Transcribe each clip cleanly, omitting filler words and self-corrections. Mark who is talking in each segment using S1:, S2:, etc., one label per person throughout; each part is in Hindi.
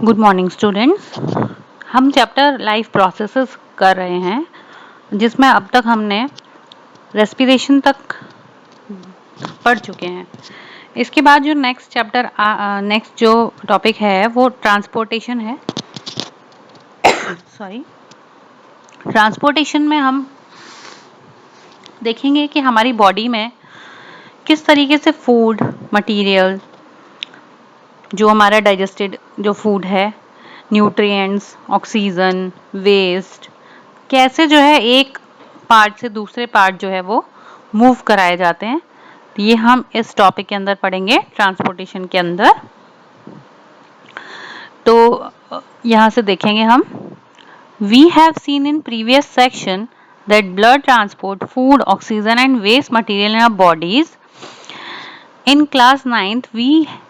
S1: Good morning students. हम चैप्टर लाइफ प्रोसेसेस कर रहे हैं, जिसमें अब तक हमने रेस्पिरेशन तक पढ़ चुके हैं। इसके बाद जो नेक्स्ट जो टॉपिक है वो ट्रांसपोर्टेशन है। सॉरी, ट्रांसपोर्टेशन में हम देखेंगे कि हमारी बॉडी में किस तरीके से फूड मटेरियल, जो हमारा डाइजेस्टेड जो फूड है, न्यूट्रिएंट्स, ऑक्सीजन, वेस्ट, कैसे जो है एक पार्ट से दूसरे पार्ट जो है वो मूव कराए जाते हैं। ये हम इस टॉपिक के अंदर पढ़ेंगे, ट्रांसपोर्टेशन के अंदर। तो यहाँ से देखेंगे हम, we have seen in previous section that blood transport food, oxygen and waste material in our bodies. In class 9th, we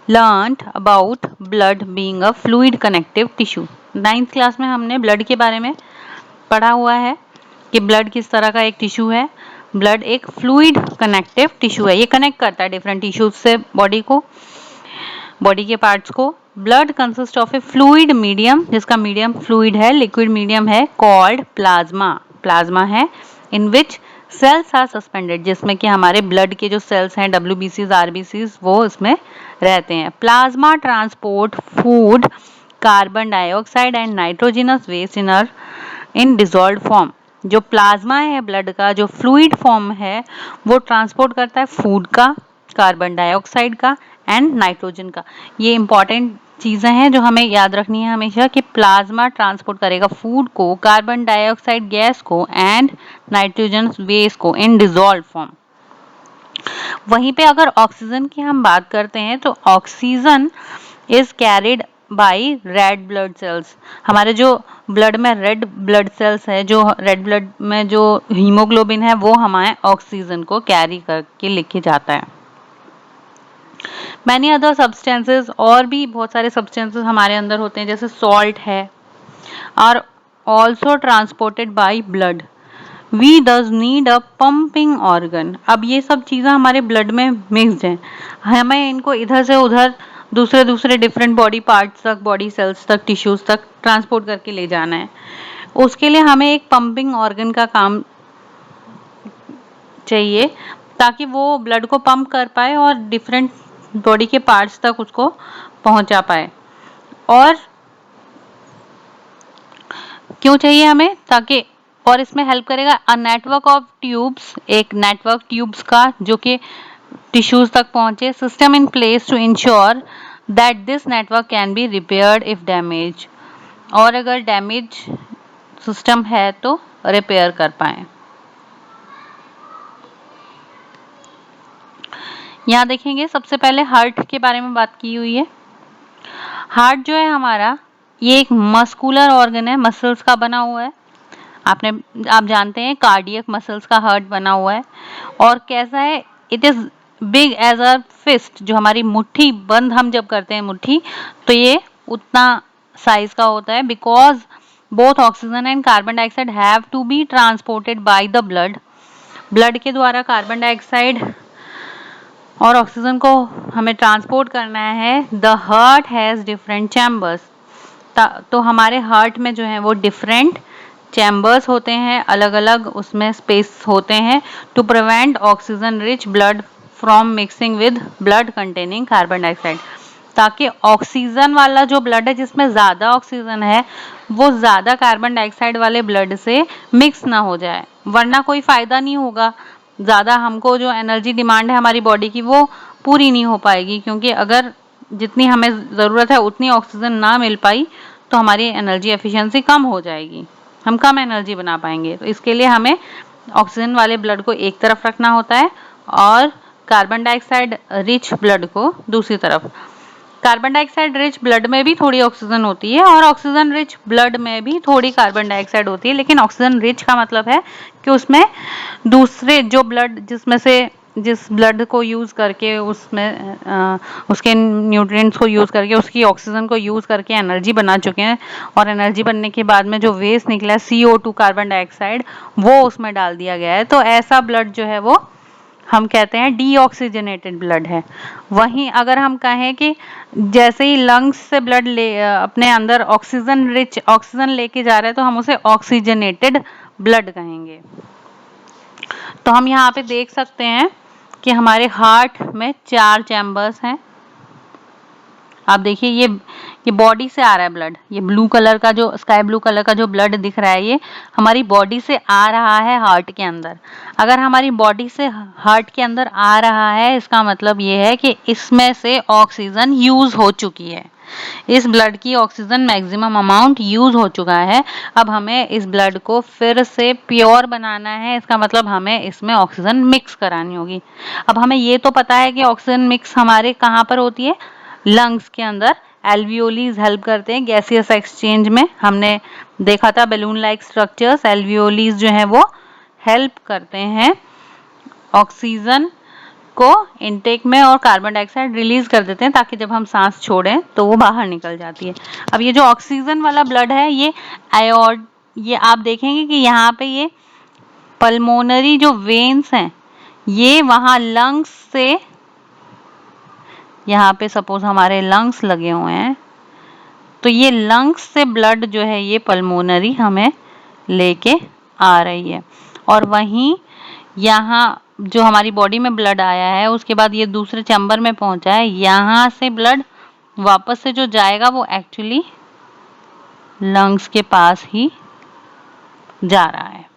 S1: learnt about blood being a fluid connective tissue. 9th class में हमने ब्लड के बारे में पढ़ा हुआ है कि ब्लड किस तरह का एक टिश्यू है। ब्लड एक फ्लूइड कनेक्टिव टिश्यू है, ये कनेक्ट करता है डिफरेंट टिश्यूज से बॉडी को, बॉडी के पार्ट्स को। Blood consist of A fluid medium, जिसका मीडियम फ्लूइड है, लिक्विड मीडियम है, कॉल्ड प्लाज्मा। प्लाज्मा है इन विच सेल्स आर सस्पेंडेड, जिसमें कि हमारे ब्लड के जो सेल्स हैं, WBCs, RBCs, वो इसमें रहते हैं। Plasma transport food, carbon dioxide and nitrogenous waste in dissolved form. जो प्लाज्मा है ब्लड का, जो फ्लूइड फॉर्म है, वो ट्रांसपोर्ट करता है फूड का, कार्बन डाइऑक्साइड का एंड नाइट्रोजन का। ये इंपॉर्टेंट चीजें हैं जो हमें याद रखनी है हमेशा, कि प्लाज्मा ट्रांसपोर्ट करेगा फूड को, कार्बन डाइऑक्साइड गैस को एंड नाइट्रोजन वेस्ट को इन डिसॉल्व्ड फॉर्म। वहीं पे अगर ऑक्सीजन की हम बात करते हैं तो oxygen is carried by red blood cells. हमारे जो ब्लड में रेड ब्लड सेल्स है, जो रेड ब्लड में जो हीमोग्लोबिन है, वो हमारे ऑक्सीजन को कैरी करके लेके जाता है। मैनी अदर सब्सटेंसेस, और भी बहुत सारे सब्सटेंसेस हमारे अंदर होते हैं, जैसे सॉल्ट है, are also transported by blood. We thus need a pumping organ. अब ये सब चीज़ें हमारे ब्लड में मिक्स्ड हैं, हमें इनको इधर से उधर दूसरे दूसरे डिफरेंट बॉडी पार्ट्स तक, बॉडी सेल्स तक, टिश्यूज तक ट्रांसपोर्ट करके ले जाना है। उसके लिए हमें एक पंपिंग ऑर्गन का काम चाहिए, ताकि वो ब्लड को पंप कर पाए और डिफरेंट बॉडी के पार्ट्स तक उसको पहुंचा पाए। और क्यों चाहिए हमें? ताकि, और इसमें हेल्प करेगा अ नेटवर्क ऑफ ट्यूब्स, एक नेटवर्क ट्यूब्स का, जो कि टिश्यूज तक पहुंचे। System in place to ensure that this network can be repaired if damage, और अगर डैमेज सिस्टम है तो रिपेयर कर पाए। यहाँ देखेंगे, सबसे पहले हार्ट के बारे में बात की हुई है। हार्ट जो है हमारा, ये एक मस्कुलर ऑर्गन है, मसल्स का बना हुआ है। आप जानते हैं कार्डियक मसल्स का हार्ट बना हुआ है। और कैसा है? It is big as a fist, जो हमारी मुट्ठी बंद हम जब करते हैं मुट्ठी, तो ये उतना साइज का होता है। Because both oxygen and carbon dioxide have to be transported by the blood. Blood के द्वारा कार्बन डाइऑक्साइड और ऑक्सीजन को हमें ट्रांसपोर्ट करना है। The heart has different chambers, तो हमारे हार्ट में जो है वो डिफरेंट चैम्बर्स होते हैं, अलग अलग उसमें स्पेस होते हैं, to prevent oxygen rich blood from mixing with blood containing carbon dioxide, ताकि ऑक्सीजन वाला जो ब्लड है, जिसमें ज़्यादा ऑक्सीजन है, वो ज़्यादा कार्बन डाइऑक्साइड वाले ब्लड से मिक्स ना हो जाए, वरना कोई फ़ायदा नहीं होगा। ज़्यादा हमको जो एनर्जी डिमांड है हमारी बॉडी की, वो पूरी नहीं हो पाएगी, क्योंकि अगर जितनी हमें ज़रूरत है उतनी ऑक्सीजन ना मिल पाई तो हमारी एनर्जी एफिशिएंसी कम हो जाएगी, हम कम एनर्जी बना पाएंगे। तो इसके लिए हमें ऑक्सीजन वाले ब्लड को एक तरफ रखना होता है और कार्बन डाइऑक्साइड रिच ब्लड को दूसरी तरफ। कार्बन डाइऑक्साइड रिच ब्लड में भी थोड़ी ऑक्सीजन होती है और ऑक्सीजन रिच ब्लड में भी थोड़ी कार्बन डाइऑक्साइड होती है, लेकिन ऑक्सीजन रिच का मतलब है कि उसमें दूसरे जो ब्लड, जिसमें से जिस ब्लड को यूज़ करके उसमें उसके न्यूट्रिएंट्स को यूज़ करके, उसकी ऑक्सीजन को यूज़ करके एनर्जी बना चुके हैं, और एनर्जी बनने के बाद में जो वेस्ट निकला है CO2 कार्बन डाइऑक्साइड, वो उसमें डाल दिया गया है। तो ऐसा ब्लड जो है वो हम कहते हैं डीऑक्सीजनेटेड ब्लड है। वहीं अगर हम कहें कि जैसे ही लंग्स से ब्लड अपने अंदर ऑक्सीजन लेके जा रहा है तो हम उसे ऑक्सीजनेटेड ब्लड कहेंगे। तो हम यहाँ पे देख सकते हैं कि हमारे हार्ट में 4 चैम्बर्स हैं। आप देखिए ये बॉडी से आ रहा है ब्लड, ये ब्लू कलर का जो स्काई ब्लू कलर का जो ब्लड दिख रहा है ये हमारी बॉडी से आ रहा है हार्ट के अंदर। अगर हमारी बॉडी से हार्ट के अंदर आ रहा है इसका मतलब ये है कि इसमें से ऑक्सीजन यूज हो चुकी है, इस ब्लड की ऑक्सीजन मैक्सिमम अमाउंट यूज हो चुका है। अब हमें इस ब्लड को फिर से प्योर बनाना है, इसका मतलब हमें इसमें ऑक्सीजन मिक्स करानी होगी। अब हमें ये तो पता है कि ऑक्सीजन मिक्स हमारे कहाँ पर होती है, लंग्स के अंदर। एल्वियोलीज हेल्प करते हैं गैसियस एक्सचेंज में, हमने देखा था बैलून लाइक स्ट्रक्चर्स। एल्वियोलीज जो है वो हेल्प करते हैं ऑक्सीजन को इनटेक में और कार्बन डाइऑक्साइड रिलीज कर देते हैं ताकि जब हम सांस छोड़ें तो वो बाहर निकल जाती है। अब ये जो ऑक्सीजन वाला ब्लड है ये आप देखेंगे कि यहाँ पे ये पल्मोनरी जो वेन्स हैं ये वहां लंग्स से, यहाँ पे सपोज हमारे लंग्स लगे हुए हैं तो ये लंग्स से ब्लड जो है ये पल्मोनरी हमें लेके आ रही है। और वहीं यहाँ जो हमारी बॉडी में ब्लड आया है उसके बाद ये दूसरे चैम्बर में पहुंचा है, यहाँ से ब्लड वापस से जो जाएगा वो एक्चुअली लंग्स के पास ही जा रहा है।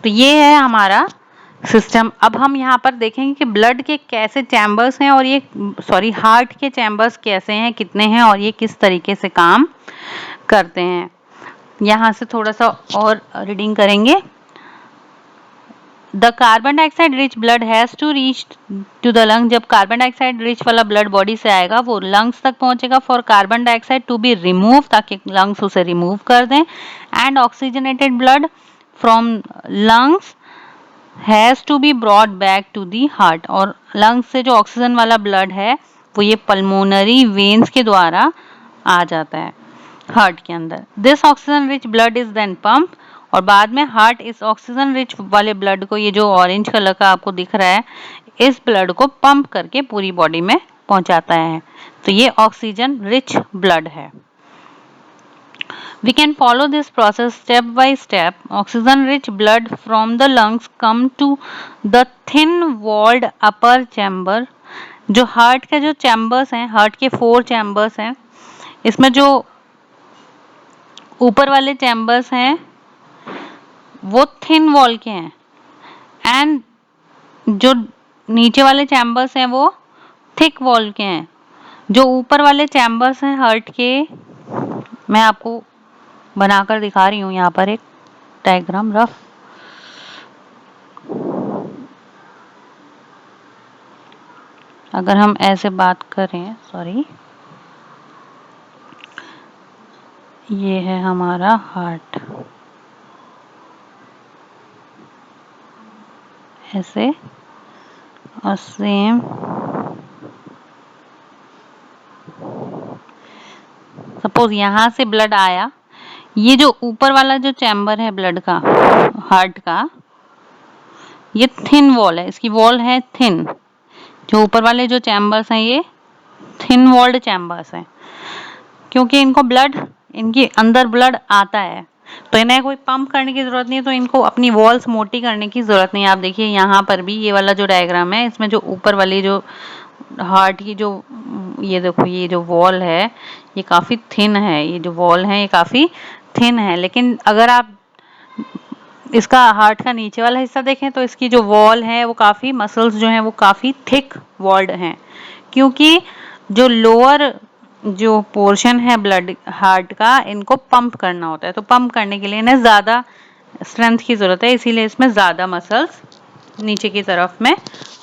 S1: तो ये है हमारा सिस्टम। अब हम यहाँ पर देखेंगे कि ब्लड के कैसे चैम्बर्स हैं और ये हार्ट के चैम्बर्स कैसे हैं, कितने हैं और ये किस तरीके से काम करते हैं। यहाँ से थोड़ा सा और रीडिंग करेंगे। The carbon dioxide rich blood has to reach to the lung. जब कार्बन डाइऑक्साइड रिच वाला ब्लड बॉडी से आएगा वो लंग्स तक पहुंचेगा for carbon dioxide to be remove, ताकि लंग्स उसे रिमूव कर दें। And oxygenated blood from lungs has to be brought back to the heart. और लंग्स से जो ऑक्सीजन वाला ब्लड है वो ये पल्मोनरी वेन्स के द्वारा आ जाता है हार्ट के अंदर। This oxygen rich blood is then pump, और बाद में हार्ट इस ऑक्सीजन रिच वाले ब्लड को, ये जो ऑरेंज कलर का आपको दिख रहा है, इस ब्लड को पंप करके पूरी बॉडी में पहुंचाता है। तो ये ऑक्सीजन रिच ब्लड है। We can follow this process step by step. Oxygen rich blood from the lungs come to the thin walled upper chamber. जो हार्ट के जो चैम्बर्स हैं, हार्ट के 4 चैम्बर्स हैं, इसमें जो ऊपर वाले चैम्बर्स हैं वो थिन वॉल के हैं एंड जो नीचे वाले चैम्बर्स हैं वो थिक वॉल के हैं। जो ऊपर वाले चैम्बर्स हैं हार्ट के, मैं आपको बनाकर दिखा रही हूँ यहाँ पर एक डायग्राम रफ। अगर हम ऐसे बात करें, सॉरी, ये है हमारा हार्ट, ऐसे, और सेम सपोज यहाँ से ब्लड आया, ये जो ऊपर वाला जो चैम्बर है ब्लड का, हार्ट का, ये थिन वॉल है, इसकी वॉल है थिन। जो ऊपर वाले जो चैम्बर्स हैं ये थिन वॉल्ड चैम्बर्स हैं, क्योंकि इनको ब्लड, इनके अंदर ब्लड आता है तो इन्हें कोई पंप करने की जरूरत नहीं है, तो इनको अपनी वॉल्स मोटी करने की जरूरत नहीं है। आप देखिए यहाँ पर भी ये वाला जो डायग्राम है, इसमें जो ऊपर वाली जो हार्ट की जो, ये देखो ये जो वॉल है ये काफी थिन है, ये जो वॉल है ये काफी थिन है। लेकिन अगर आप इसका हार्ट का नीचे वाला हिस्सा देखें तो इसकी जो वॉल है वो काफी, मसल्स जो हैं वो काफी थिक वॉल्ड हैं, क्योंकि जो लोअर जो पोर्शन है ब्लड हार्ट का, इनको पंप करना होता है, तो पंप करने के लिए इन्हें ज्यादा स्ट्रेंथ की जरूरत है, इसीलिए इसमें ज्यादा मसल्स नीचे की तरफ में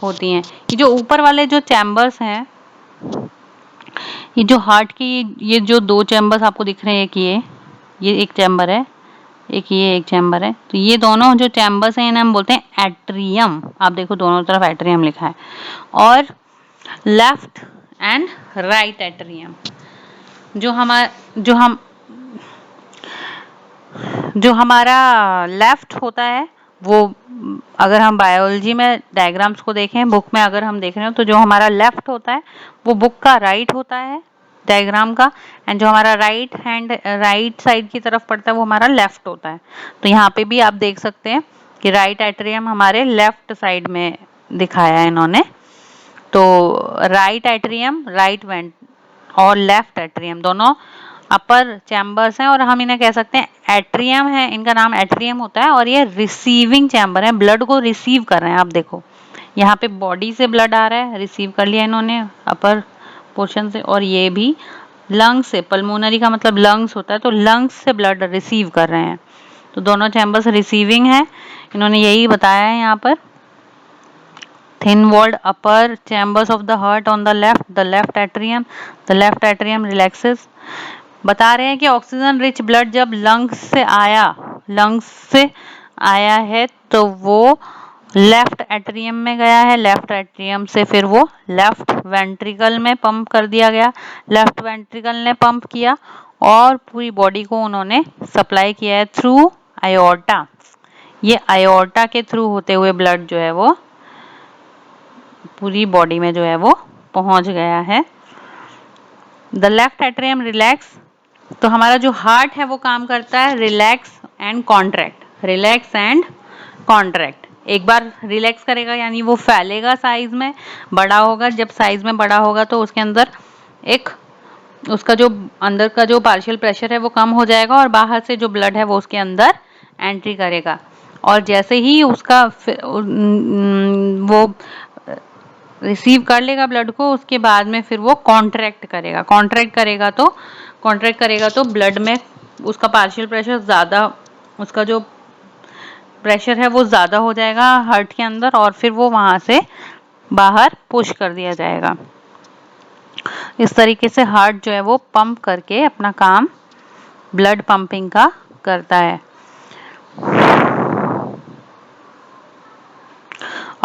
S1: होती हैं। ये जो ऊपर वाले जो चैम्बर्स हैं, ये जो हार्ट की, ये जो 2 चैम्बर्स आपको दिख रहे हैं, ये एक चैम्बर है, ये एक चैम्बर है, तो ये दोनों जो चैम्बर्स हैं इन्हें हम बोलते हैं एट्रियम। आप देखो दोनों तरफ एट्रियम लिखा है, और लेफ्ट एंड राइट एट्रियम। जो हमारा लेफ्ट होता है वो अगर हम बायोलॉजी में डायग्राम्स को देखें, बुक में अगर हम देख रहे हो, तो जो हमारा लेफ्ट होता है वो बुक का राइट होता है डायग्राम का, एंड जो हमारा राइट साइड की तरफ पड़ता है वो हमारा लेफ्ट होता है। तो यहाँ पे भी आप देख सकते हैं कि राइट एट्रियम हमारे लेफ्ट साइड में दिखाया है इन्होंने। तो राइट एट्रियम, राइट वेंट और लेफ्ट एट्रियम दोनों अपर चैम्बर्स हैं, और हम इन्हें कह सकते हैं एट्रियम है, इनका नाम एट्रियम होता है, और ये रिसीविंग चैम्बर है, ब्लड को रिसीव कर रहे हैं। आप देखो यहाँ पे बॉडी से ब्लड आ रहा है, रिसीव कर लिया इन्होंने अपर पोर्शन से, और ये भी लंग्स से, पल्मोनरी का मतलब लंग्स होता है, तो लंग्स से ब्लड रिसीव कर रहे हैं। तो दोनों चैम्बर्स रिसीविंग है, इन्होंने यही बताया है यहाँ पर। thin walled upper chambers of the heart on the left atrium relaxes। बता रहे हैं कि ऑक्सीजन रिच ब्लड जब लंग्स से आया है तो वो लेफ्ट एट्रियम में गया है, लेफ्ट एट्रियम से फिर वो लेफ्ट वेंट्रिकल में पंप कर दिया गया, लेफ्ट वेंट्रिकल ने पंप किया और पूरी बॉडी को उन्होंने सप्लाई किया है थ्रू आयोर्टा। ये आयोर्टा के थ्रू होते हुए ब्लड जो है वो पूरी बॉडी में जो है वो पहुंच गया है। द लेफ्ट एट्रियम रिलैक्स, तो हमारा जो हार्ट है वो काम करता है relax and contract, relax and contract. एक बार रिलैक्स करेगा यानी वो फैलेगा, साइज में बड़ा होगा, जब साइज में बड़ा होगा तो उसके अंदर एक उसका जो अंदर का जो पार्शियल प्रेशर है वो कम हो जाएगा और बाहर से जो ब्लड है वो उसके अंदर एंट्री करेगा, और जैसे ही उसका वो रिसीव कर लेगा ब्लड को, उसके बाद में फिर वो कॉन्ट्रैक्ट करेगा तो ब्लड में उसका पार्शियल प्रेशर ज़्यादा, उसका जो प्रेशर है वो ज़्यादा हो जाएगा हार्ट के अंदर, और फिर वो वहाँ से बाहर पुश कर दिया जाएगा। इस तरीके से हार्ट जो है वो पंप करके अपना काम ब्लड पंपिंग का करता है।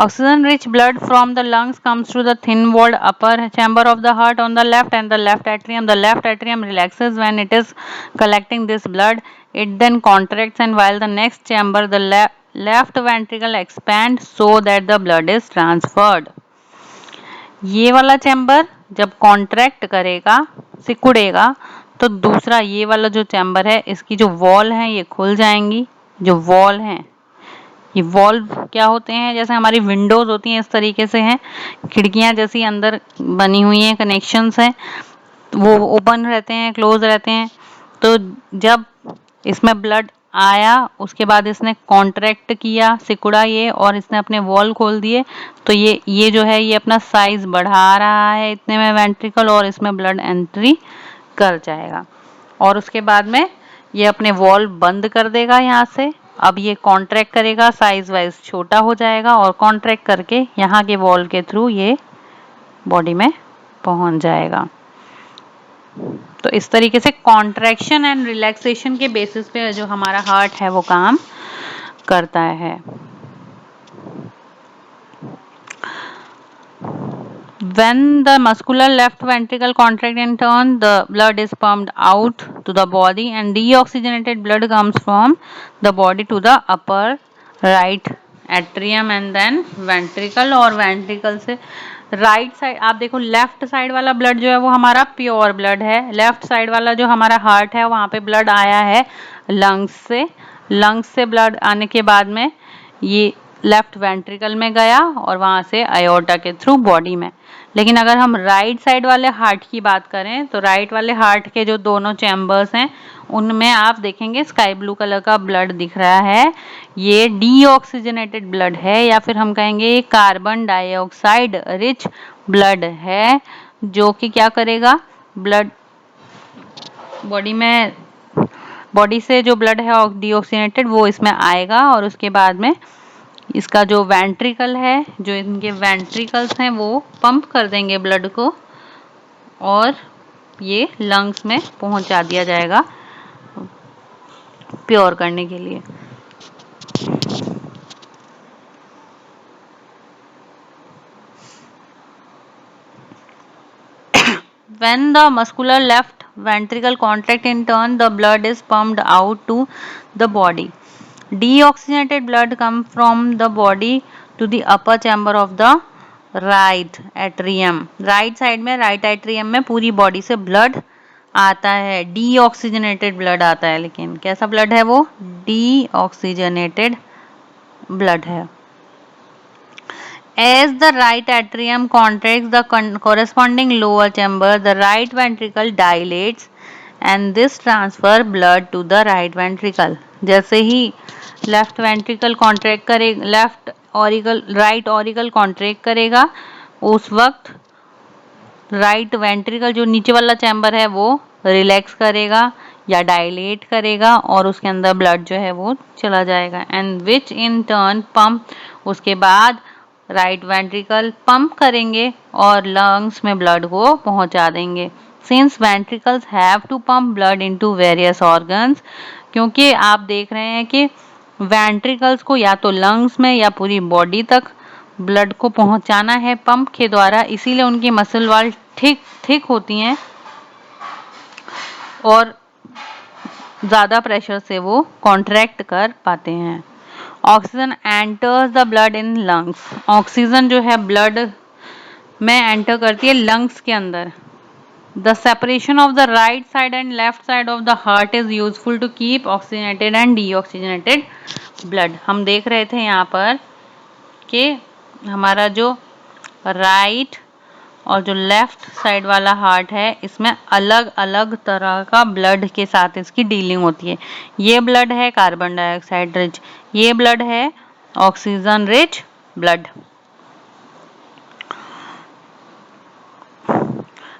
S1: Oxygen rich blood from the lungs comes through the thin walled upper chamber of the heart on the left and the left atrium. The left atrium relaxes when it is collecting this blood. It then contracts, and while the next chamber, the left ventricle expands so that the blood is transferred. ये वाला चैम्बर जब कॉन्ट्रैक्ट करेगा, सिकुड़ेगा, तो दूसरा ये वाला जो चैम्बर है इसकी जो वॉल है ये खुल जाएंगी। जो वॉल है, ये वॉल्व क्या होते हैं, जैसे हमारी विंडोज होती हैं इस तरीके से हैं, खिड़कियां जैसी अंदर बनी हुई हैं, कनेक्शंस हैं, वो ओपन रहते हैं, क्लोज रहते हैं। तो जब इसमें ब्लड आया उसके बाद इसने कॉन्ट्रैक्ट किया, सिकुड़ा ये, और इसने अपने वॉल खोल दिए, तो ये जो है ये अपना साइज बढ़ा रहा है इतने में वेंट्रिकल, और इसमें ब्लड एंट्री कर जाएगा, और उसके बाद में ये अपने वॉल बंद कर देगा यहाँ से। अब ये कॉन्ट्रैक्ट करेगा, साइज वाइज छोटा हो जाएगा, और कॉन्ट्रैक्ट करके यहाँ के वॉल के थ्रू ये बॉडी में पहुंच जाएगा। तो इस तरीके से कॉन्ट्रैक्शन एंड रिलैक्सेशन के बेसिस पे जो हमारा हार्ट है वो काम करता है। When the muscular left ventricle contracts in turn, the blood is pumped out to the body and deoxygenated blood comes from the body to the upper right atrium and then ventricle, और ventricle से राइट साइड आप देखो, लेफ्ट साइड वाला ब्लड जो है वो हमारा प्योर ब्लड है, लेफ्ट साइड वाला जो हमारा हार्ट है वहाँ पे ब्लड आया है लंग्स से ब्लड आने के बाद में ये लेफ्ट वेंट्रिकल में गया और वहां से आयोर्टा के थ्रू बॉडी में। लेकिन अगर हम राइट साइड वाले हार्ट की बात करें तो राइट वाले हार्ट के जो दोनों चैम्बर्स हैं उनमें आप देखेंगे स्काई ब्लू कलर का ब्लड दिख रहा है, ये डीऑक्सीजनेटेड ब्लड है, या फिर हम कहेंगे कार्बन डाइऑक्साइड रिच ब्लड है, जो कि क्या करेगा, ब्लड बॉडी से जो ब्लड है डीऑक्सीजनेटेड वो इसमें आएगा, और उसके बाद में इसका जो वेंट्रिकल है, जो इनके वेंट्रिकल्स हैं वो पंप कर देंगे ब्लड को और ये लंग्स में पहुंचा दिया जाएगा प्योर करने के लिए। When the muscular left ventricle contract in turn, the blood is pumped out to the body. Deoxygenated blood come from the body to the upper chamber of the right atrium. Right side में, राइट एट्रियम में पूरी बॉडी से ब्लड आता है, डीऑक्सीजनेटेड ब्लड आता है। लेकिन कैसा ब्लड है वो? डीऑक्सीजनेटेड ब्लड है। As the right atrium contracts, the corresponding lower chamber, the right ventricle dilates and this transfer blood to the right ventricle. जैसे ही लेफ्ट वेंट्रिकल कॉन्ट्रैक्ट करेगा, left auricle, right auricle contract करेगा, उस वक्त राइट वेंट्रिकल जो नीचे वाला चैम्बर है वो रिलैक्स करेगा या डायलेट करेगा और उसके अंदर ब्लड जो है वो चला जाएगा। And which in turn pump, उसके बाद राइट वेंट्रिकल पंप करेंगे और लंग्स में ब्लड को पहुंचा देंगे। Since ventricles have to pump blood into various organs, क्योंकि आप देख रहे हैं कि वेंट्रिकल्स को या तो लंग्स में या पूरी बॉडी तक ब्लड को पहुंचाना है पंप के द्वारा, इसीलिए उनकी मसल वॉल थिक होती हैं और ज़्यादा प्रेशर से वो कॉन्ट्रैक्ट कर पाते हैं। Oxygen enters the blood in lungs, oxygen जो है ब्लड में एंटर करती है लंग्स के अंदर। The separation of the right side and left side of the heart is useful to keep oxygenated and deoxygenated blood. हम देख रहे थे यहाँ पर कि हमारा जो राइट और जो लेफ्ट साइड वाला हार्ट है, इसमें अलग अलग तरह का ब्लड के साथ इसकी डीलिंग होती है। ये ब्लड है कार्बन डाइऑक्साइड रिच, ये ब्लड है oxygen rich blood.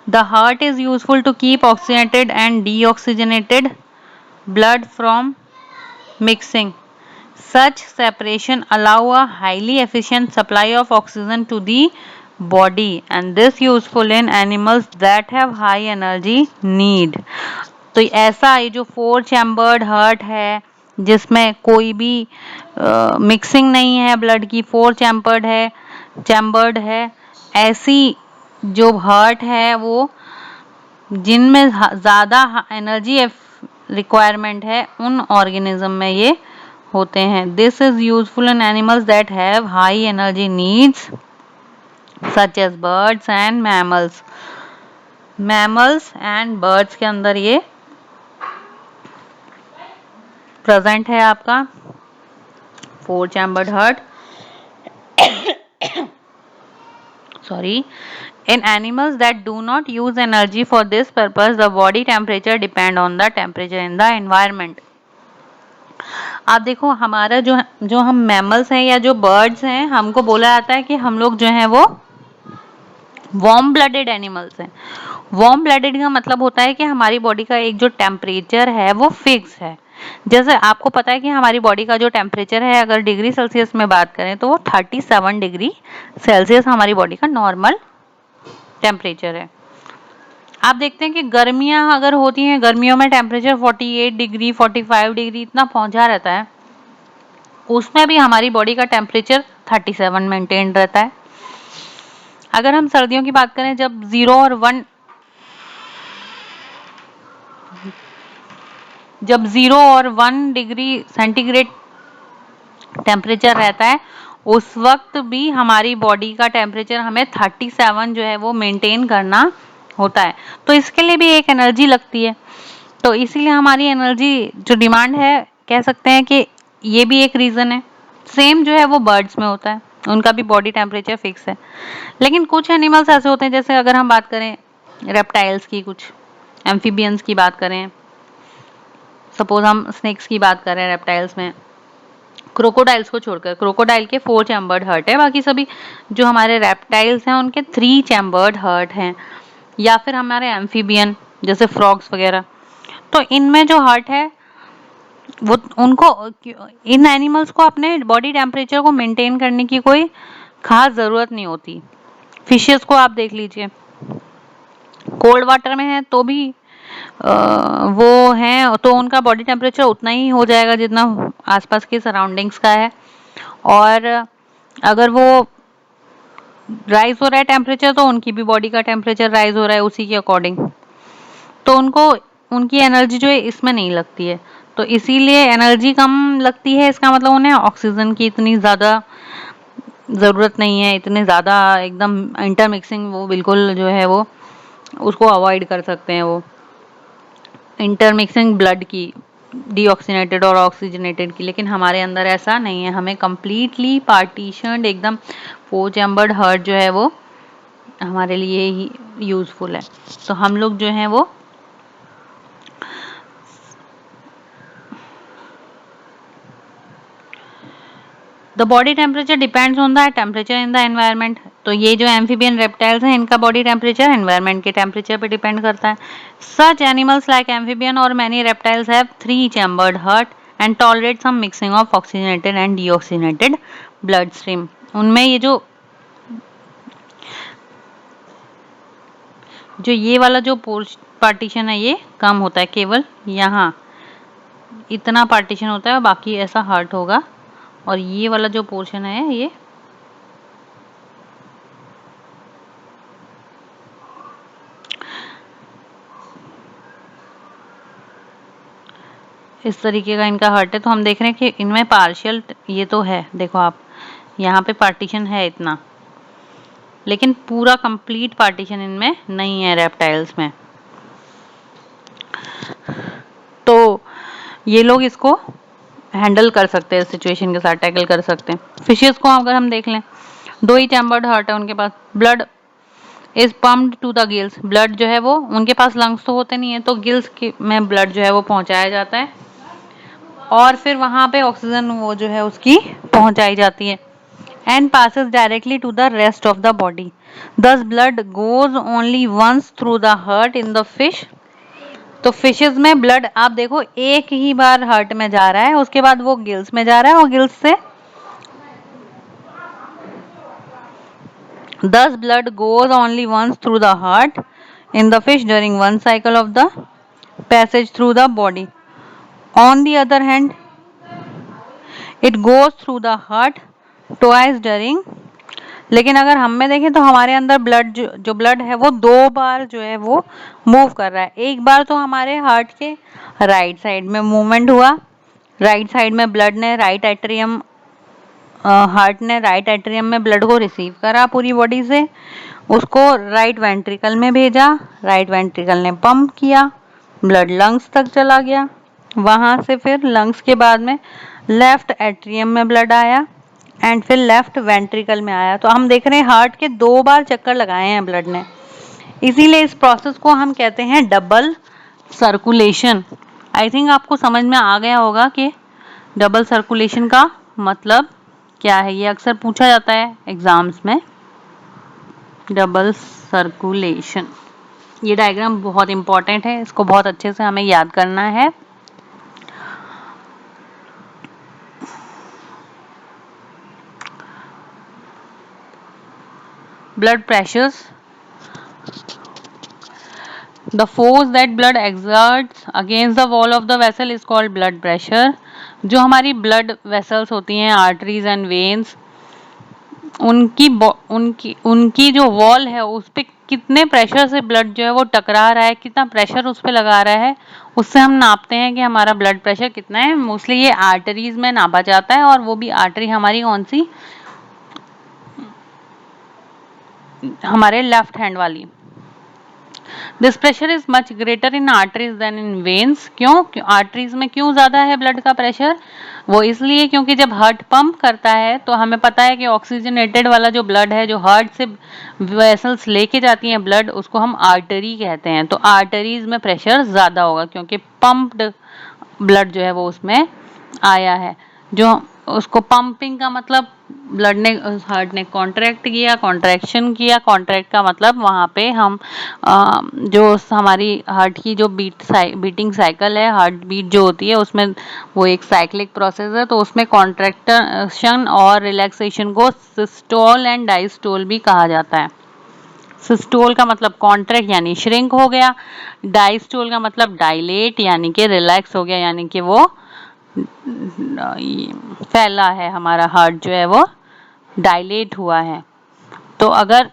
S1: The heart is useful to keep oxygenated and deoxygenated blood from mixing. Such separation allow a highly efficient supply of oxygen to the body and this useful in animals that have high energy need. तो ऐसा ये जो 4 चैम्बर्ड हार्ट है जिसमें कोई भी मिक्सिंग नहीं है ब्लड की, 4 चैम्बर्ड है, ऐसी जो हार्ट है वो जिनमें ज़्यादा एनर्जी रिक्वायरमेंट है, उन ऑर्गेनिज्म में ये होते हैं। This is useful in animals that have high energy needs such as birds and mammals. Mammals and birds के अंदर ये प्रेजेंट है आपका 4 chambered heart. Sorry. In animals that do not use energy for this purpose, the body temperature depend on the temperature in the environment. आप देखो हमारा जो हम मैमल्स हैं या जो बर्ड्स हैं, हमको बोला जाता है कि हम लोग जो हैं वो वार्म ब्लडेड एनिमल्स हैं। वार्म ब्लडेड का मतलब होता है कि हमारी बॉडी का एक जो टेम्परेचर है वो फिक्स है। जैसे आपको पता है कि हमारी बॉडी का जो टेम्परेचर है, अगर डिग्री सेल्सियस में बात करें तो वो 37 डिग्री सेल्सियस हमारी बॉडी का नॉर्मल टेम्परेचर है। आप देखते हैं कि गर्मियां अगर होती हैं, गर्मियों में टेम्परेचर 48 डिग्री 45 डिग्री इतना पहुंचा रहता है, उसमें भी हमारी बॉडी का टेम्परेचर 37 मेंटेन रहता है। अगर हम सर्दियों की बात करें, जब 0 और 1 डिग्री सेंटीग्रेड टेम्परेचर रहता है, उस वक्त भी हमारी बॉडी का टेम्परेचर हमें 37 जो है वो मेंटेन करना होता है। तो इसके लिए भी एक एनर्जी लगती है, तो इसीलिए हमारी एनर्जी जो डिमांड है, कह सकते हैं कि ये भी एक रीज़न है। सेम जो है वो बर्ड्स में होता है, उनका भी बॉडी टेम्परेचर फिक्स है। लेकिन कुछ एनिमल्स ऐसे होते हैं, जैसे अगर हम बात करें रेप्टाइल्स की, कुछ एम्फीबियंस की बात करें, सपोज हम स्नेक्स की बात करें, रेप्टाइल्स में क्रोकोडाइल्स को छोड़कर, क्रोकोडाइल के 4 चैम्बर्ड हार्ट है, बाकी सभी जो हमारे रेप्टाइल्स हैं उनके 3 चैम्बर्ड हार्ट हैं। या फिर हमारे एम्फीबियन जैसे फ्रॉग्स वगैरह, तो इनमें जो हार्ट है वो उनको, इन एनिमल्स को अपने बॉडी टेम्परेचर को मेंटेन करने की कोई खास ज़रूरत नहीं होती। फिशेस को आप देख लीजिए, कोल्ड वाटर में है तो भी वो हैं तो उनका बॉडी टेम्परेचर उतना ही हो जाएगा जितना आसपास के सराउंडिंग्स का है, और अगर वो राइज हो रहा है टेम्परेचर तो उनकी भी बॉडी का टेम्परेचर राइज हो रहा है उसी के अकॉर्डिंग, तो उनको उनकी एनर्जी जो है इसमें नहीं लगती है। तो इसीलिए एनर्जी कम लगती है, इसका मतलब उन्हें ऑक्सीजन की इतनी ज़्यादा ज़रूरत नहीं है, इतने ज़्यादा एकदम इंटरमिक्सिंग वो बिल्कुल जो है वो उसको अवॉइड कर सकते हैं, वो इंटरमिक्सिंग ब्लड की डीऑक्सीनेटेड और ऑक्सीजनेटेड की। लेकिन हमारे अंदर ऐसा नहीं है, हमें कंप्लीटली पार्टीशनड एकदम 4 चैम्बर्ड हार्ट जो है वो हमारे लिए ही यूजफुल है। तो हम लोग जो हैं वो the body temperature depends on the temperature in the environment. तो ये जो एम्फीबियन रेप्टाइल्स हैं इनका बॉडी टेम्परेचर एनवायरनमेंट के टेम्परेचर पे डिपेंड करता है। सच एनिमल्स लाइक एम्फीबियन और many reptiles have 3 chambered heart and tolerate some mixing of oxygenated and deoxygenated blood stream. उनमें ये जो ये वाला जो पार्टीशन है ये कम होता है, केवल यहाँ इतना पार्टीशन होता है और बाकी ऐसा हार्ट होगा, और ये वाला जो पोर्शन है ये इस तरीके का इनका हार्ट है। तो हम देख रहे हैं कि इनमें पार्शियल ये तो है, देखो आप यहाँ पे पार्टीशन है इतना, लेकिन पूरा कंप्लीट पार्टीशन इनमें नहीं है रेप्टाइल्स में। तो ये लोग इसको हैंडल कर सकते हैं, सिचुएशन के साथ टैकल कर सकते हैं। फिशेस को अगर हम देख लें, 2 ही चैम्बर्ड हार्ट है उनके पास। Blood is pumped to the gills. Blood जो है वो उनके पास लंग्स तो होते नहीं है, तो गिल्स में ब्लड जो है वो पहुंचाया जाता है और फिर वहां पे ऑक्सीजन वो जो है उसकी पहुंचाई जाती है and passes directly to the rest of the body. Thus blood goes only once through the heart in the fish. तो फिशेस में ब्लड आप देखो एक ही बार हार्ट में जा रहा है, उसके बाद वो गिल्स में जा रहा है और गिल्स से thus blood goes only once through the heart in the fish during one cycle of the passage through the body. On the other hand, it goes through the heart twice during। लेकिन अगर हम में देखें तो हमारे अंदर ब्लड जो ब्लड है वो 2 बार जो है वो मूव कर रहा है। एक बार तो हमारे हार्ट के राइट साइड में मूवमेंट हुआ, राइट साइड में ब्लड ने राइट एट्रियम हार्ट ने राइट एट्रियम में ब्लड को रिसीव करा पूरी बॉडी से, उसको राइट वेंट्रिकल में भेजा, राइट वेंट्रिकल ने पंप किया, ब्लड लंग्स तक चला गया, वहां से फिर लंग्स के बाद में लेफ्ट एट्रियम में ब्लड आया एंड फिर लेफ्ट वेंट्रिकल में आया। तो हम देख रहे हैं हार्ट के 2 बार चक्कर लगाए हैं ब्लड ने, इसीलिए इस प्रोसेस को हम कहते हैं डबल सर्कुलेशन। आई थिंक आपको समझ में आ गया होगा कि डबल सर्कुलेशन का मतलब क्या है, ये अक्सर पूछा जाता है एग्जाम्स में। डबल सर्कुलेशन, ये डायग्राम बहुत इंपॉर्टेंट है, इसको बहुत अच्छे से हमें याद करना है। blood pressures, the force that blood exerts against the wall of the vessel is called blood pressure। जो हमारी blood vessels होती हैं, arteries and veins, उनकी जो वॉल है उस पे कितने प्रेशर से ब्लड जो है वो टकरा रहा है, कितना प्रेशर उस पे लगा रहा है, उससे हम नापते हैं कि हमारा ब्लड प्रेशर कितना है। मोस्टली ये आर्टरीज में नापा जाता है, और वो भी आर्टरी हमारी कौन सी, हमारे लेफ्ट हैंड वाली। This pressure is much greater in arteries than in veins. क्यों आर्टरीज में क्यों ज्यादा है ब्लड का प्रेशर, वो इसलिए क्योंकि जब हार्ट पंप करता है तो हमें पता है कि ऑक्सीजनेटेड वाला जो ब्लड है जो हार्ट से वेसल्स लेके जाती हैं ब्लड, उसको हम आर्टरी कहते हैं। तो आर्टरीज में प्रेशर ज्यादा होगा क्योंकि पंप्ड ब्लड जो है वो उसमें आया है। जो उसको पंपिंग का मतलब ब्लड ने हार्ट ने कॉन्ट्रैक्ट किया, कॉन्ट्रैक्शन किया, कॉन्ट्रैक्ट का मतलब वहाँ पे हम जो हमारी हार्ट की जो बीटिंग साइकिल है, हार्ट बीट जो होती है उसमें वो एक साइक्लिक प्रोसेस है, तो उसमें कॉन्ट्रैक्शन और रिलैक्सेशन को सिस्टोल एंड डायस्टोल भी कहा जाता है। सिस्टोल का मतलब कॉन्ट्रैक्ट यानी श्रिंक हो गया, डायस्टोल का मतलब डायलेट यानी कि रिलैक्स हो गया, यानी कि वो फैला है, हमारा हार्ट जो है वो डायलेट हुआ है। तो अगर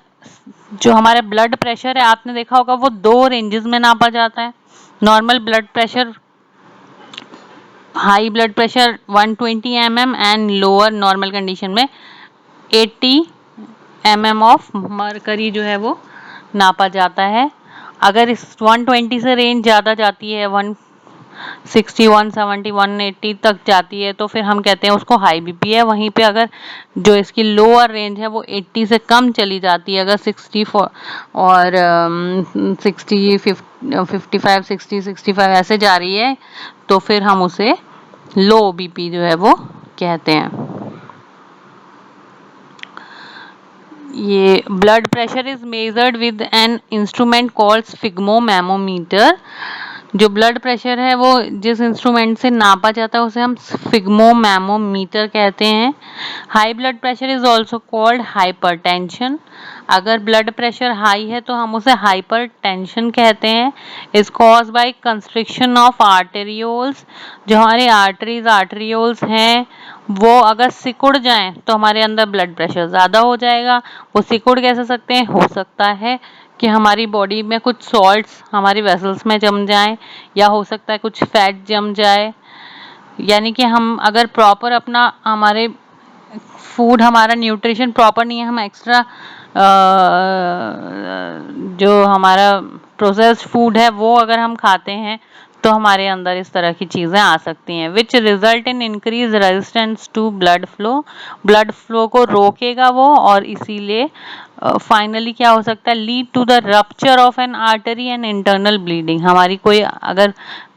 S1: जो हमारा ब्लड प्रेशर है आपने देखा होगा वो 2 रेंजेस में नापा जाता है। Normal blood pressure high blood pressure 120 mm and lower normal condition में 80 mm ऑफ मरकरी जो है वो नापा जाता है। अगर इस 120 से रेंज ज़्यादा जाती है, 160, 170, 180 तक जाती है, तो फिर हम कहते हैं उसको हाई बीपी है। वहीं पे अगर जो इसकी लोअर रेंज है वो 80 से कम चली जाती है, अगर 64 और 60, 55, 60, 65 ऐसे जा रही है, तो फिर हम उसे लो बीपी जो है वो कहते हैं। ये blood pressure is measured with an instrument called sphygmomanometer. जो ब्लड प्रेशर है वो जिस इंस्ट्रूमेंट से नापा जाता है उसे हम स्फिग्मोमेमोमीटर कहते हैं। High blood pressure is also called hypertension. अगर ब्लड प्रेशर हाई है तो हम उसे हाइपरटेंशन कहते हैं। Is cause by constriction of arterioles. जो हमारे आर्टरीज हैं वो अगर सिकुड़ जाएं तो हमारे अंदर ब्लड प्रेशर ज़्यादा हो जाएगा। वो सिकुड़ कैसे सकते हैं? हो सकता है कि हमारी बॉडी में कुछ सॉल्ट्स हमारी वेसल्स में जम जाएं, या हो सकता है कुछ फैट जम जाए। यानी कि हम अगर प्रॉपर अपना हमारे फूड हमारा न्यूट्रिशन प्रॉपर नहीं है, हम एक्स्ट्रा जो हमारा प्रोसेस्ड फूड है वो अगर हम खाते हैं तो हमारे अंदर इस तरह की चीज़ें आ सकती हैं, which result in increase resistance to blood flow को रोकेगा वो, और इसीलिए फाइनली क्या हो सकता है? Lead to the rupture of an artery and internal bleeding. हमारी कोई अगर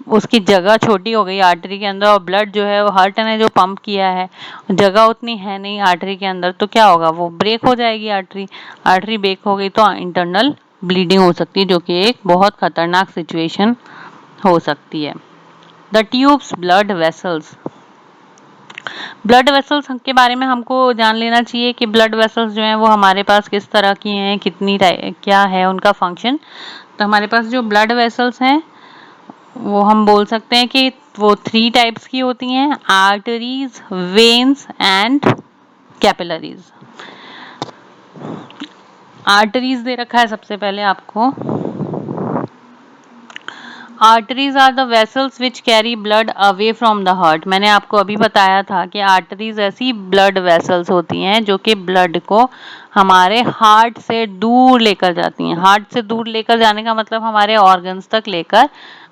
S1: उसकी जगह छोटी हो गई आर्टरी के अंदर और ब्लड जो है वो हार्ट ने जो पंप किया है जगह उतनी है नहीं आर्टरी के अंदर, तो क्या होगा? वो ब्रेक हो जाएगी आर्टरी ब्रेक हो गई तो इंटरनल ब्लीडिंग हो सकती है, जो कि एक बहुत खतरनाक सिचुएशन हो सकती है। The tubes blood vessels. Blood vessels के बारे में हमको जान लेना चाहिए कि ब्लड वेसल्स जो हैं वो हमारे पास किस तरह की हैं, कितनी क्या है उनका फंक्शन। तो हमारे पास जो ब्लड वेसल्स हैं वो हम बोल सकते हैं कि वो 3 टाइप्स की होती हैं, arteries, veins and capillaries. Arteries दे रखा है सबसे पहले आपको। Arteries are the vessels which carry blood away from the heart. मैंने आपको अभी बताया था कि आर्टरीज ऐसी ब्लड वेसल्स होती हैं जो कि ब्लड को हमारे हार्ट से दूर लेकर जाती हैं। हार्ट से दूर लेकर जाने का मतलब हमारे ऑर्गन्स तक लेकर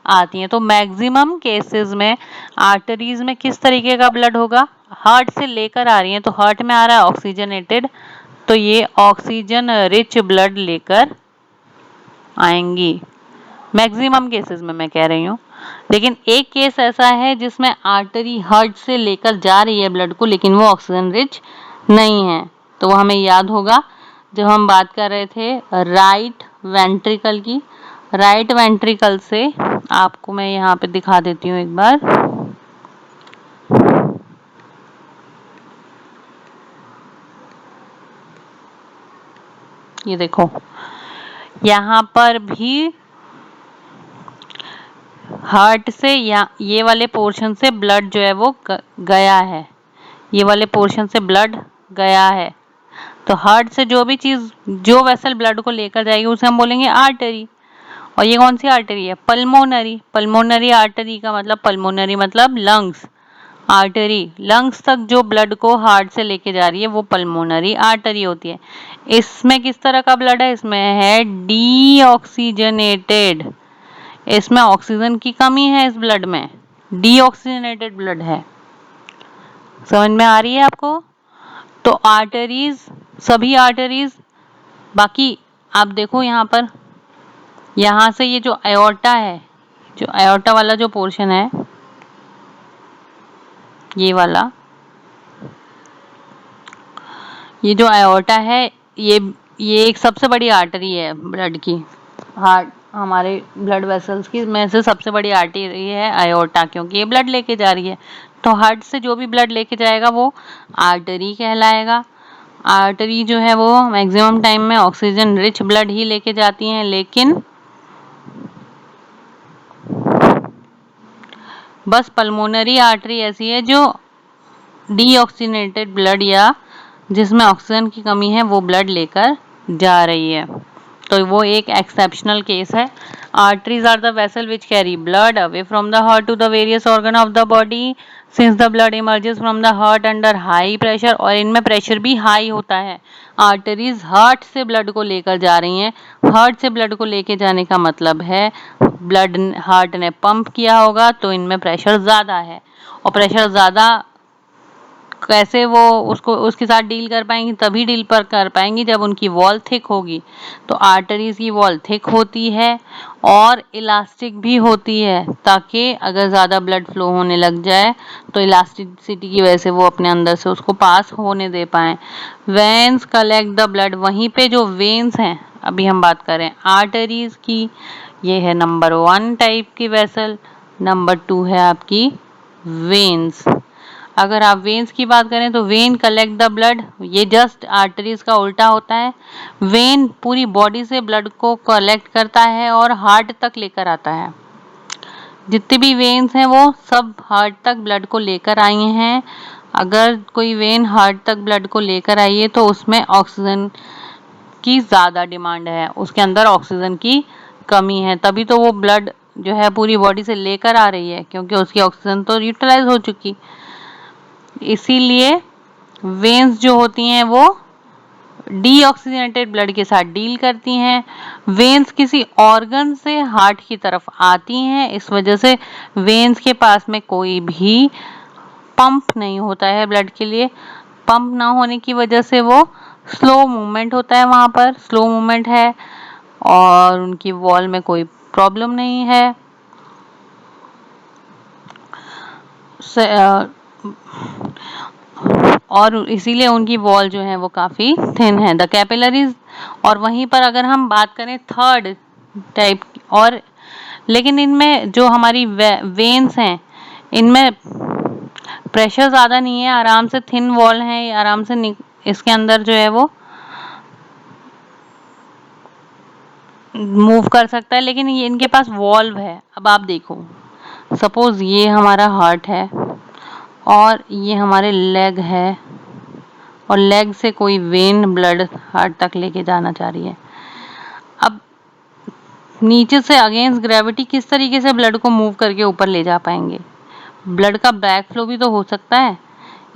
S1: आती हैं। तो मैक्सिमम केसेस में आर्टरीज में किस तरीके का ब्लड होगा? हार्ट से लेकर आ रही हैं, तो हार्ट में आ रहा है ऑक्सीजनेटेड, तो ये ऑक्सीजन रिच ब्लड लेकर आएंगी। मैक्सिमम केसेस में मैं कह रही हूँ, लेकिन एक केस ऐसा है जिसमें आर्टरी हार्ट से लेकर जा रही है ब्लड को, लेकिन वो ऑक्सीजन रिच नहीं है। तो वो हमें याद होगा जब हम बात कर रहे थे राइट वेंट्रिकल की। राइट वेंट्रिकल से आपको मैं यहाँ पे दिखा देती हूँ एक बार। ये देखो, यहाँ पर भी हार्ट से या ये वाले पोर्शन से ब्लड जो है वो गया है, ये वाले पोर्शन से ब्लड गया है। तो हार्ट से जो भी चीज, जो वेसल ब्लड को लेकर जाएगी उसे हम बोलेंगे आर्टरी। और ये कौन सी आर्टरी है? पल्मोनरी। पल्मोनरी आर्टरी का मतलब, पल्मोनरी मतलब लंग्स, आर्टरी लंग्स तक जो ब्लड को हार्ट से लेके जा रही है वो पल्मोनरी आर्टरी होती है। इसमें किस तरह का ब्लड है? इसमें है डीऑक्सीजनेटेड। इसमें ऑक्सीजन की कमी है, इस ब्लड में डीऑक्सीजनेटेड ब्लड है। समझ में आ रही है आपको? तो आर्टरीज, सभी आर्टरीज, बाकी आप देखो यहाँ पर, यहाँ से ये जो अयोर्टा है, जो अयोर्टा वाला जो पोर्शन है, ये वाला, ये जो अयोर्टा है, ये एक सबसे बड़ी आर्टरी है ब्लड की। हार्ट हमारे ब्लड वेसल्स की में से सबसे बड़ी आर्टरी है अयोर्टा, क्योंकि ये ब्लड लेके जा रही है। तो हार्ट से जो भी ब्लड लेके जाएगा वो आर्टरी कहलाएगा। आर्टरी जो है वो मैक्सिमम टाइम में ऑक्सीजन रिच ब्लड ही लेके जाती हैं, लेकिन बस पल्मोनरी आर्टरी ऐसी है जो डीऑक्सीजनेटेड ब्लड या जिसमें ऑक्सीजन की कमी है वो ब्लड लेकर जा रही है। तो वो एक एक्सेप्शनल केस है। Arteries are the vessel which carry blood away from the heart to the various organ of the body since the blood emerges from the heart under high pressure, और इनमें प्रेशर भी हाई होता है। आर्टरीज हार्ट से ब्लड को लेकर जा रही हैं। हार्ट से ब्लड को लेके जाने का मतलब है ब्लड हार्ट ने पंप किया होगा, तो इनमें प्रेशर ज्यादा है। और प्रेशर ज्यादा कैसे वो उसको उसके साथ डील कर पाएंगी, तभी डील पर कर पाएंगी जब उनकी वॉल थिक होगी। तो आर्टरीज की वॉल थिक होती है और इलास्टिक भी होती है, ताकि अगर ज़्यादा ब्लड फ्लो होने लग जाए तो इलास्टिसिटी की वजह से वो अपने अंदर से उसको पास होने दे पाए। वेन्स कलेक्ट द ब्लड, वहीं पे जो वेन्स हैं, अभी हम बात करें आर्टरीज की, ये है नंबर 1 टाइप की वेसल, नंबर 2 है आपकी वेन्स। अगर आप वेन्स की बात करें तो वेन कलेक्ट द ब्लड, ये जस्ट आर्टरीज का उल्टा होता है। वेन पूरी बॉडी से ब्लड को कलेक्ट करता है और हार्ट तक लेकर आता है। जितने भी वेन्स हैं वो सब हार्ट तक ब्लड को लेकर आई हैं। अगर कोई वेन हार्ट तक ब्लड को लेकर आई है तो उसमें ऑक्सीजन की ज़्यादा डिमांड है, उसके अंदर ऑक्सीजन की कमी है, तभी तो वो ब्लड जो है पूरी बॉडी से लेकर आ रही है, क्योंकि उसकी ऑक्सीजन तो यूटिलाइज हो चुकी। इसीलिए वेन्स जो होती हैं वो डीऑक्सीजनेटेड ब्लड के साथ डील करती हैं। वेन्स किसी ऑर्गन से हार्ट की तरफ आती हैं, इस वजह से वेन्स के पास में कोई भी पंप नहीं होता है ब्लड के लिए। पंप ना होने की वजह से वो स्लो मूवमेंट होता है, वहाँ पर स्लो मूवमेंट है और उनकी वॉल में कोई प्रॉब्लम नहीं है। और इसीलिए उनकी वॉल जो है वो काफ़ी थिन है, द कैपिलरीज। और वहीं पर अगर हम बात करें थर्ड टाइप, और लेकिन इनमें जो हमारी वेन्स हैं इनमें प्रेशर ज़्यादा नहीं है, आराम से थिन वॉल है, आराम से इसके अंदर जो है वो मूव कर सकता है, लेकिन ये इनके पास वॉल्व है। अब आप देखो, सपोज ये हमारा हार्ट है और ये हमारे लेग है, और लेग से कोई वेन ब्लड हार्ट तक लेके जाना चाह रही है। अब नीचे से अगेंस्ट ग्रेविटी किस तरीके से ब्लड को मूव करके ऊपर ले जा पाएंगे? ब्लड का बैक फ्लो भी तो हो सकता है।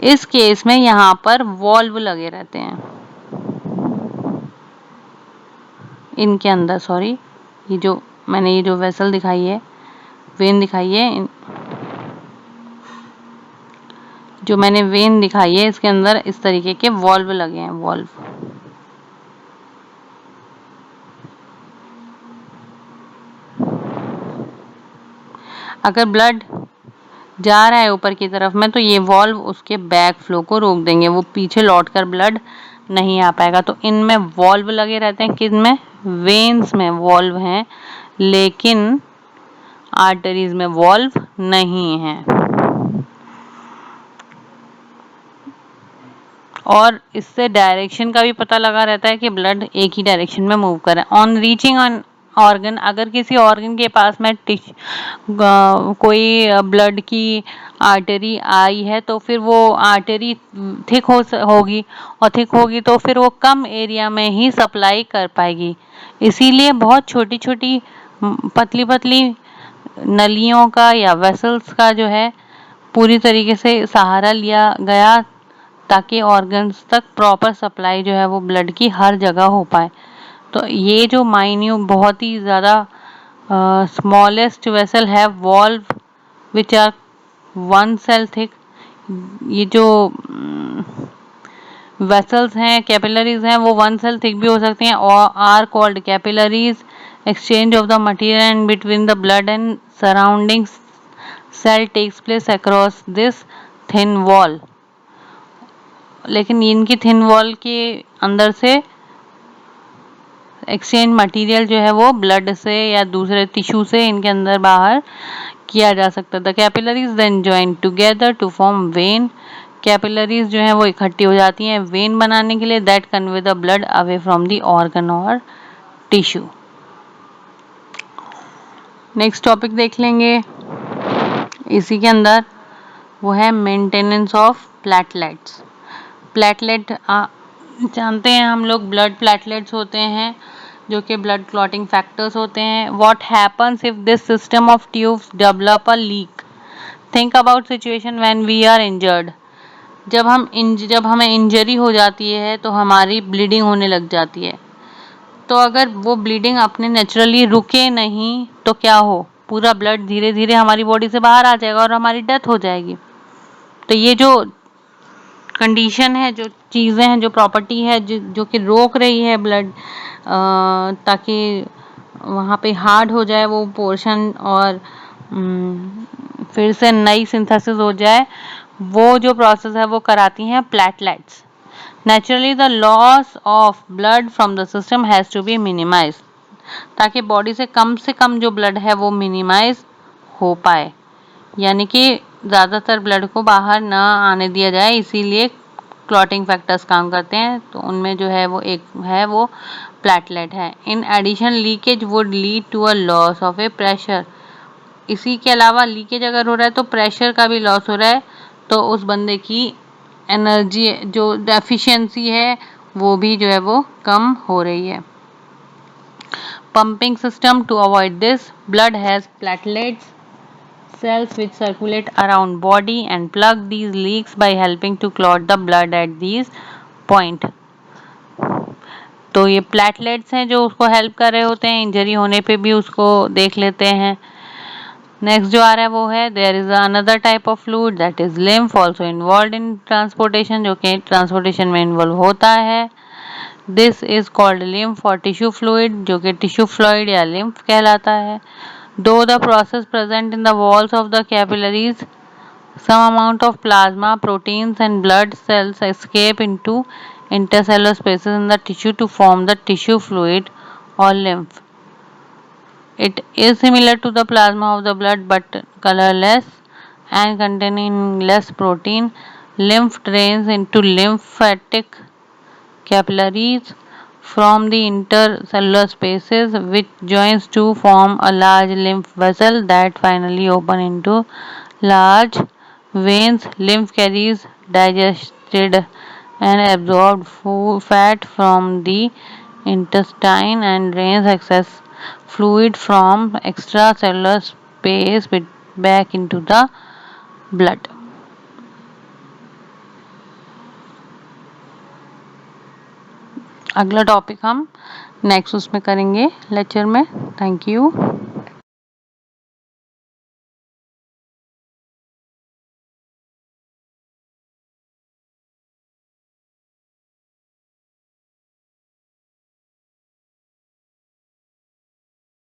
S1: इस केस में यहाँ पर वॉल्व लगे रहते हैं इनके अंदर, सॉरी, ये जो मैंने ये जो वेसल दिखाई है, वेन दिखाई है, जो मैंने वेन दिखाई है इसके अंदर इस तरीके के वॉल्व लगे हैं, वॉल्व। अगर ब्लड जा रहा है ऊपर की तरफ में तो ये वॉल्व उसके बैक फ्लो को रोक देंगे, वो पीछे लौटकर ब्लड नहीं आ पाएगा। तो इनमें वॉल्व लगे रहते हैं, किनमें? वेन्स में वॉल्व हैं, लेकिन आर्टरीज में वॉल्व नहीं है। और इससे डायरेक्शन का भी पता लगा रहता है कि ब्लड एक ही डायरेक्शन में मूव कर रहा है। ऑन रीचिंग ऑन ऑर्गन, अगर किसी ऑर्गन के पास में कोई ब्लड की आर्टरी आई है तो फिर वो आर्टरी थिक होगी, और थिक होगी तो फिर वो कम एरिया में ही सप्लाई कर पाएगी। इसीलिए बहुत छोटी छोटी पतली पतली नलियों का या वेसल्स का जो है पूरी तरीके से सहारा लिया गया, ताकि ऑर्गन्स तक प्रॉपर सप्लाई जो है वो ब्लड की हर जगह हो पाए। तो ये जो माइन्यूट बहुत ही ज़्यादा स्मॉलेस्ट वेसल है walls which are 1 cell thick, ये जो वेसल्स हैं, कैपिलरीज हैं, वो 1 सेल थिक भी हो सकती हैं, और are called capillaries. Exchange of the material and between the blood and surrounding cell takes place across this thin wall. लेकिन इनकी थिन वॉल के अंदर से एक्सचेंज मटेरियल जो है वो ब्लड से या दूसरे टिश्यू से इनके अंदर बाहर किया जा सकता है। The capillaries then join together to form vein, capillaries जो है वो इकट्ठी हो जाती हैं वेन बनाने के लिए, that convey the blood away from the organ और टिश्यू। नेक्स्ट टॉपिक देख लेंगे इसी के अंदर, वो है मेंटेनेंस ऑफ प्लेटलेट्स। प्लेटलेट जानते हैं हम लोग, ब्लड प्लेटलेट्स होते हैं जो कि ब्लड क्लॉटिंग फैक्टर्स होते हैं। What happens if this system of tubes develop a leak? Think about situation when we are injured. जब हमें इंजरी हो जाती है तो हमारी ब्लीडिंग होने लग जाती है। तो अगर वो ब्लीडिंग अपने नेचुरली रुके नहीं तो क्या हो, पूरा ब्लड धीरे धीरे हमारी बॉडी से बाहर आ जाएगा और हमारी डेथ हो जाएगी। तो ये जो कंडीशन है, जो चीज़ें हैं, जो प्रॉपर्टी है जो कि रोक रही है ब्लड ताकि वहाँ पे हार्ड हो जाए वो पोर्शन और फिर से नई सिंथेसिस हो जाए, वो जो प्रोसेस है वो कराती हैं platelets. Naturally the loss of blood from the system has to be minimise, ताकि बॉडी से कम जो ब्लड है वो मिनिमाइज हो पाए, यानी कि ज़्यादातर ब्लड को बाहर ना आने दिया जाए। इसीलिए क्लॉटिंग फैक्टर्स काम करते हैं। तो उनमें जो है वो एक है वो प्लेटलेट है। In addition leakage would lead to a loss of a pressure. इसी के अलावा लीकेज अगर हो रहा है तो प्रेशर का भी लॉस हो रहा है, तो उस बंदे की एनर्जी जो डेफिशिएंसी है वो भी जो है वो कम हो रही है। Pumping system to avoid this, blood has platelets cells which circulate around body and plug these leaks by helping to clot the blood at these point। तो ये प्लेटलेट्स हैं जो उसको हेल्प कर रहे होते हैं, इंजरी होने पे भी उसको देख लेते हैं। नेक्स्ट जो आ रहा है वो है there is another type of fluid that is lymph also involved in transportation, जो कि ट्रांसपोर्टेशन में इन्वॉल्व होता है। दिस इज कॉल्ड लिम्फ और टिश्यू फ्लूइड, जो कि टिश्यू फ्लूइड या लिम्फ कहलाता है। Though the process present in the walls of the capillaries, some amount of plasma, proteins and blood cells escape into intercellular spaces in the tissue to form the tissue fluid or lymph. It is similar to the plasma of the blood but colorless and containing less protein. Lymph drains into lymphatic capillaries from the intercellular spaces, which joins to form a large lymph vessel that finally open into large veins. Lymph carries digested and absorbed fat from the intestine and drains excess fluid from extracellular space back into the blood। अगला टॉपिक हम नेक्स्ट उसमें करेंगे लेक्चर में। Thank you.